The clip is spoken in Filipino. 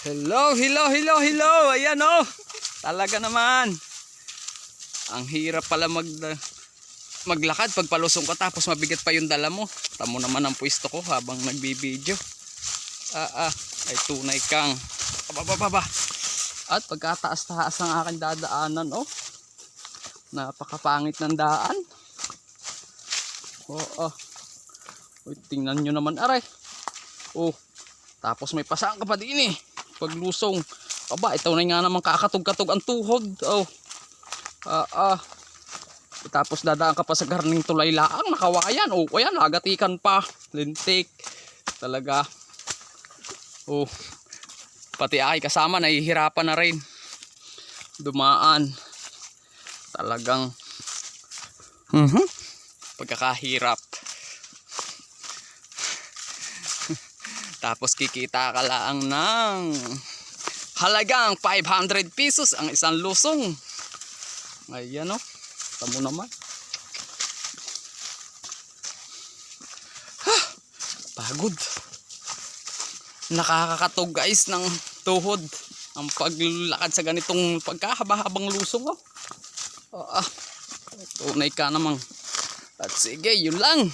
Hello, hello, hello, hello. Ayan oh. Talaga naman. Ang hirap pala maglakad pag palusong ka tapos mabigat pa yung dala mo. Tamo naman ang pwesto ko habang nagbibideo. Ay tunay kang bababa. At pagkataas-taas ng aking dadaanan oh. Napakapangit ng daan. Uy, tingnan nyo naman aray. Oh, tapos may pasaan ka pa din eh. Paglusong. Aba, ito na nga naman kakatog-katog ang tuhod. Oh. Tapos dadaan ka pa sa garning tulay laang, nakawayan. Oh, ayan, agatikan pa. Lintik. Talaga. Oh. Pati ay kasama nahihirapan na rin. Dumaan. Talagang pagkakahirap. Tapos kikita ka lang ng halagang 500 pesos ang isang lusong. Ayan o. Tamo naman. Pagod. Nakakakatog guys ng tuhod. Ang paglakad sa ganitong pagkahaba-habang lusong o. Tunay ka namang. At sige, yun lang.